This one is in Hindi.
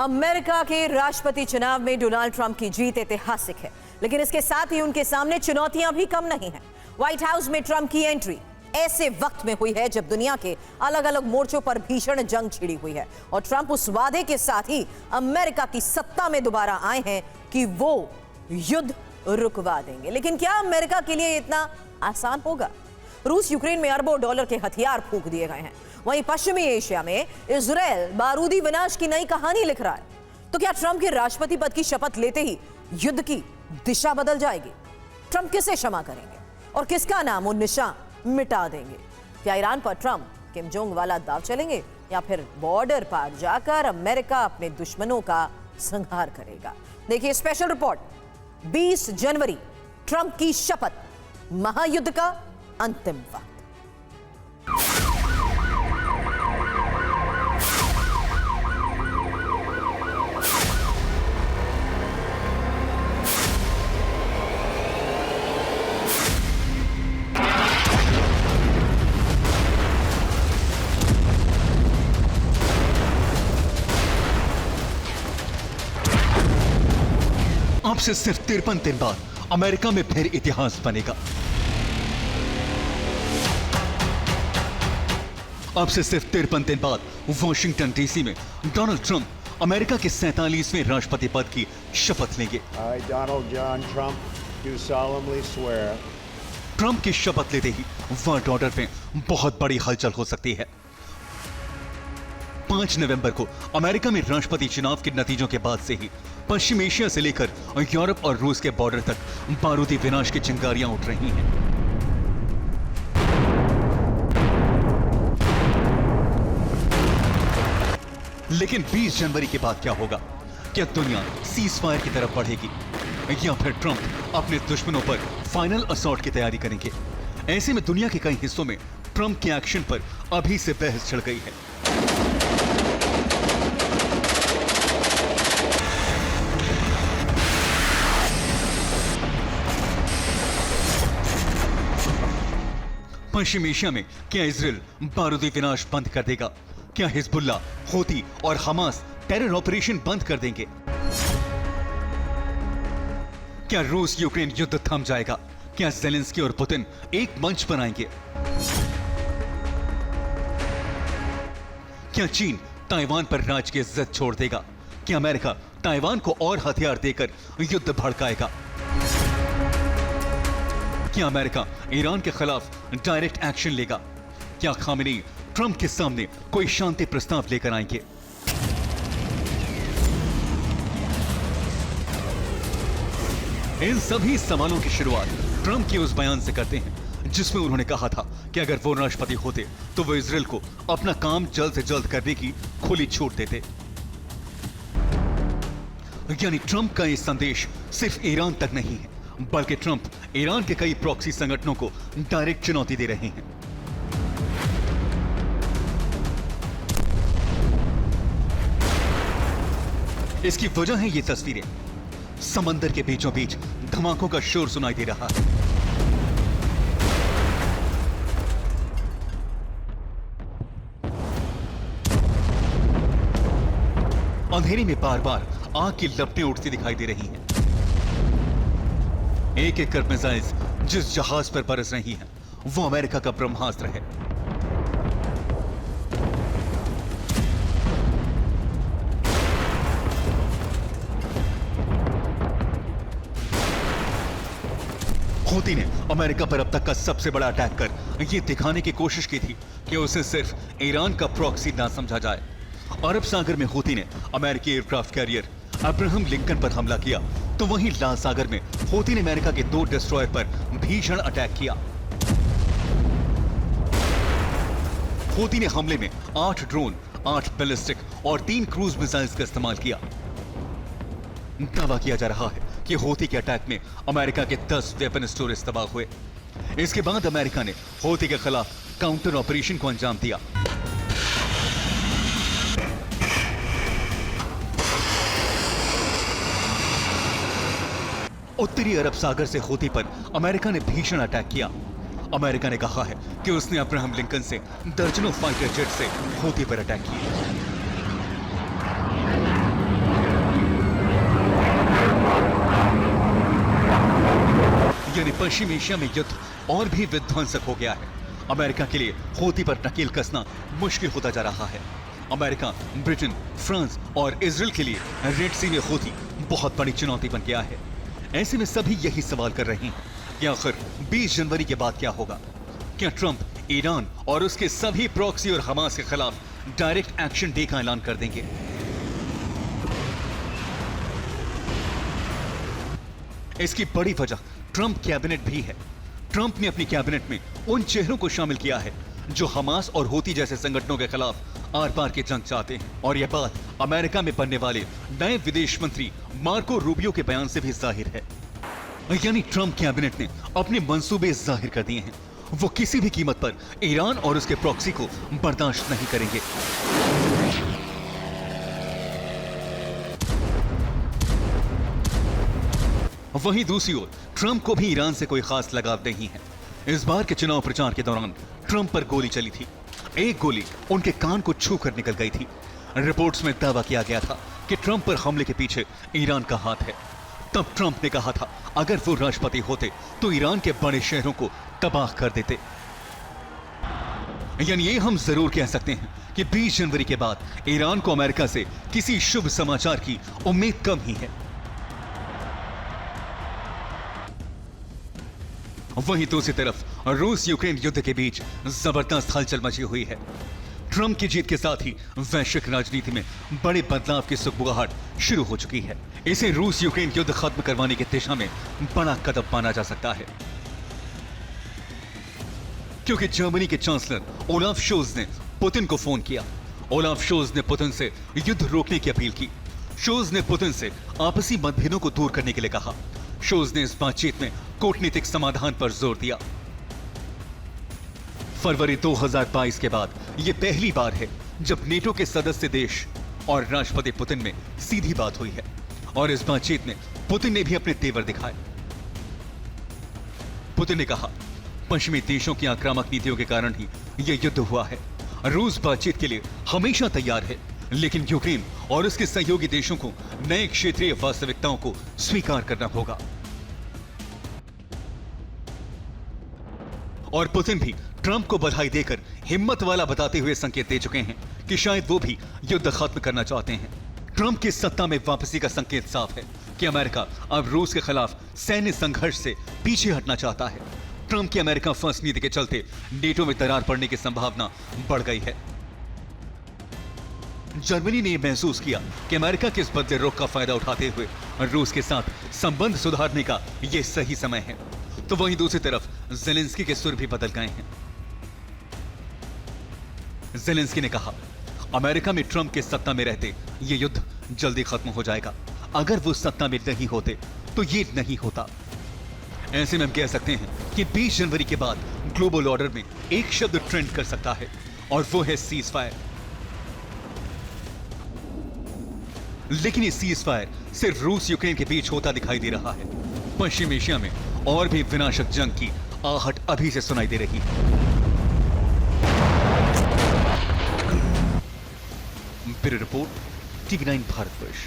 अमेरिका के राष्ट्रपति चुनाव में डोनाल्ड ट्रंप की जीत ऐतिहासिक है, लेकिन इसके साथ ही उनके सामने चुनौतियां भी कम नहीं हैं। व्हाइट हाउस में ट्रंप की एंट्री ऐसे वक्त में हुई है जब दुनिया के अलग अलग मोर्चों पर भीषण जंग छिड़ी हुई है और ट्रंप उस वादे के साथ ही अमेरिका की सत्ता में दोबारा आए हैं कि वो युद्ध रुकवा देंगे। लेकिन क्या अमेरिका के लिए इतना आसान होगा? रूस यूक्रेन में अरबों डॉलर के हथियार फूंक दिए गए हैं। वहीं पश्चिमी एशिया में इजराइल बारूदी विनाश की नई कहानी लिख रहा है। तो क्या ट्रंप के राष्ट्रपति पद की शपथ लेते ही युद्ध की दिशा बदल जाएगी? ट्रंप किसे क्षमा करेंगे और किसका नाम और निशान मिटा देंगे? क्या ईरान पर ट्रंप किम जोंग वाला दाव चलेंगे या फिर बॉर्डर पार जाकर अमेरिका अपने दुश्मनों का संहार करेगा? देखिए स्पेशल रिपोर्ट। 20 जनवरी ट्रंप की शपथ, महायुद्ध का अंतिम वक्त। अब से सिर्फ 53 दिन बाद अमेरिका में फिर इतिहास बनेगा। अब से सिर्फ 53 दिन बाद वॉशिंगटन डीसी में डोनाल्ड ट्रंप अमेरिका के 47वें राष्ट्रपति पद की शपथ लेंगे। ट्रंप की शपथ लेते ही वर्ल्ड ऑर्डर में बहुत बड़ी हलचल हो सकती है। 5 नवंबर को अमेरिका में राष्ट्रपति चुनाव के नतीजों के बाद से ही पश्चिम एशिया से लेकर यूरोप और रूस के बॉर्डर तक बारूदी विनाश की चिंगारियां उठ रही हैं। लेकिन 20 जनवरी के बाद क्या होगा? क्या दुनिया सीज फायर की तरफ बढ़ेगी या फिर ट्रंप अपने दुश्मनों पर फाइनल असॉल्ट की तैयारी करेंगे? ऐसे में दुनिया के कई हिस्सों में ट्रंप के एक्शन पर अभी से बहस छिड़ गई है। पश्चिम एशिया में क्या इजराइल बारूदी विनाश बंद कर देगा? क्या हिजबुल्लाह, हूती और हमास टेरर ऑपरेशन बंद कर देंगे? क्या रूस यूक्रेन युद्ध थम जाएगा? क्या ज़ेलेंस्की और पुतिन एक मंच पर आएंगे? क्या चीन ताइवान पर राज की इज्जत छोड़ देगा? क्या अमेरिका ताइवान को और हथियार देकर युद्ध भड़काएगा? क्या अमेरिका ईरान के खिलाफ डायरेक्ट एक्शन लेगा? क्या खामेनी ट्रंप के सामने कोई शांति प्रस्ताव लेकर आएंगे? इन सभी सवालों की शुरुआत ट्रंप के उस बयान से करते हैं जिसमें उन्होंने कहा था कि अगर वो राष्ट्रपति होते तो वो इजराइल को अपना काम जल्द से जल्द करने की खुली छूट देते। यानी ट्रंप का ये संदेश सिर्फ ईरान तक नहीं है, बल्कि ट्रंप ईरान के कई प्रॉक्सी संगठनों को डायरेक्ट चुनौती दे रहे हैं। इसकी वजह है ये तस्वीरें। समंदर के बीचों बीच धमाकों का शोर सुनाई दे रहा है। अंधेरे में बार बार आग की लपटें उठती दिखाई दे रही हैं। एक एक कर मिसाइल्स जिस जहाज पर बरस रही हैं वो अमेरिका का ब्रह्मास्त्र है। हूती ने अमेरिका पर अब तक का सबसे बड़ा अटैक कर यह दिखाने की कोशिश की थी कि उसे सिर्फ ईरान का प्रॉक्सी ना समझा जाए। अरब सागर में हूती ने अमेरिकी एयरक्राफ्ट कैरियर अब्राहम लिंकन पर हमला किया, तो वहीं लाल सागर में हूती ने अमेरिका के 2 डिस्ट्रॉयर पर भीषण अटैक किया। हूती ने हमले में 8 ड्रोन, 8 बैलिस्टिक और 3 क्रूज मिसाइल्स का इस्तेमाल किया। दावा किया जा रहा है कि हूती के अटैक में अमेरिका के 10 वेपन स्टोरेज तबाह हुए। इसके बाद अमेरिका ने हूती के खिलाफ काउंटर ऑपरेशन को अंजाम दिया। उत्तरी अरब सागर से हूती पर अमेरिका ने भीषण अटैक किया। अमेरिका ने कहा है कि उसने अब्राहम लिंकन से दर्जनों फाइटर जेट से हूती पर अटैक किए। यानी पश्चिम एशिया में युद्ध और भी विध्वंसक हो गया है। अमेरिका के लिए हूती पर नकेल कसना मुश्किल होता जा रहा है। अमेरिका, ब्रिटेन, फ्रांस और इजराइल के लिए रेड सी में हूती बहुत बड़ी चुनौती बन गया है। ऐसे में सभी यही सवाल कर रहे हैं कि आखिर 20 जनवरी के बाद क्या होगा। क्या ट्रंप ईरान और उसके सभी प्रॉक्सी और हमास के खिलाफ डायरेक्ट एक्शन डे का ऐलान कर देंगे? इसकी बड़ी वजह ट्रंप कैबिनेट भी है। ट्रंप ने अपनी कैबिनेट में उन चेहरों को शामिल किया है जो हमास और हूती जैसे संगठनों के खिलाफ आर पार की जंग चाहते हैं। और यह बात अमेरिका में बनने वाले नए विदेश मंत्री मार्को रूबियो के बयान से भी जाहिर है। यानी ट्रंप कैबिनेट ने अपने मंसूबे जाहिर कर दिए हैं। वो किसी भी कीमत पर ईरान और उसके प्रॉक्सी को बर्दाश्त नहीं करेंगे। वहीं दूसरी ओर ट्रंप को भी ईरान से कोई खास लगाव नहीं है। इस बार के चुनाव प्रचार के दौरान ट्रंप पर गोली चली थी। एक गोली उनके कान को छू कर निकल गई थी। रिपोर्ट्स में दावा किया गया था कि ट्रंप पर हमले के पीछे ईरान का हाथ है। तब ट्रंप ने कहा था अगर वो राष्ट्रपति होते तो ईरान के बड़े शहरों को तबाह कर देते। यानी ये हम जरूर कह सकते हैं कि 20 जनवरी के बाद ईरान को अमेरिका से किसी शुभ समाचार की उम्मीद कम ही है। वहीं दूसरी तरफ रूस यूक्रेन युद्ध के बीच जबरदस्त हलचल मची हुई है। ट्रंप की जीत के साथ ही वैश्विक राजनीति में बड़े बदलाव की सुगबुगाहट शुरू हो चुकी है। इसे रूस यूक्रेन युद्ध खत्म करवाने की दिशा में बड़ा कदम माना जा सकता है, क्योंकि जर्मनी के चांसलर ओलाफ शोल्ज ने पुतिन को फोन किया। ओलाफ शोल्ज ने पुतिन से युद्ध रोकने की अपील की। शोल्ज ने पुतिन से आपसी मतभेदों को दूर करने के लिए कहा। शोल्ज ने इस बातचीत में कूटनीतिक समाधान पर जोर दिया। फरवरी 2022 के बाद यह पहली बार है जब नेटो के सदस्य देश और राष्ट्रपति पुतिन में सीधी बात हुई है। और इस बातचीत में पुतिन ने भी अपने तेवर दिखाए। पुतिन ने कहा पश्चिमी देशों की आक्रामक नीतियों के कारण ही यह युद्ध हुआ है। रूस बातचीत के लिए हमेशा तैयार है, लेकिन यूक्रेन और उसके सहयोगी देशों को नए क्षेत्रीय वास्तविकताओं को स्वीकार करना होगा। और पुतिन भी ट्रंप को बधाई देकर हिम्मत वाला बताते हुए संकेत दे चुके हैं कि शायद वो भी युद्ध खत्म करना चाहते हैं। ट्रंप की सत्ता में वापसी का संकेत साफ है कि अमेरिका अब रूस के खिलाफ सैन्य संघर्ष से पीछे हटना चाहता है। ट्रंप की अमेरिका फर्स्ट नीति के चलते नेटो में दरार पड़ने की संभावना बढ़ गई है। जर्मनी ने यह महसूस किया कि अमेरिका के इस बदले रुख का फायदा उठाते हुए रूस के साथ संबंध सुधारने का यह सही समय है। तो वहीं दूसरी तरफ ज़ेलेंस्की के सुर भी बदल गए हैं। ज़ेलेंस्की ने कहा अमेरिका में ट्रंप के सत्ता में रहते यह युद्ध जल्दी खत्म हो जाएगा। अगर वो सत्ता में नहीं होते तो ये नहीं होता। ऐसे में हम कह सकते हैं कि 20 जनवरी के बाद ग्लोबल ऑर्डर में एक शब्द ट्रेंड कर सकता है और वो है सीज फायर। लेकिन ये सीज फायर सिर्फ रूस यूक्रेन के बीच होता दिखाई दे रहा है। पश्चिम एशिया में और भी विनाशक जंग की आहट अभी से सुनाई दे रही है। Bureau report, TV9 Bharatvarsh.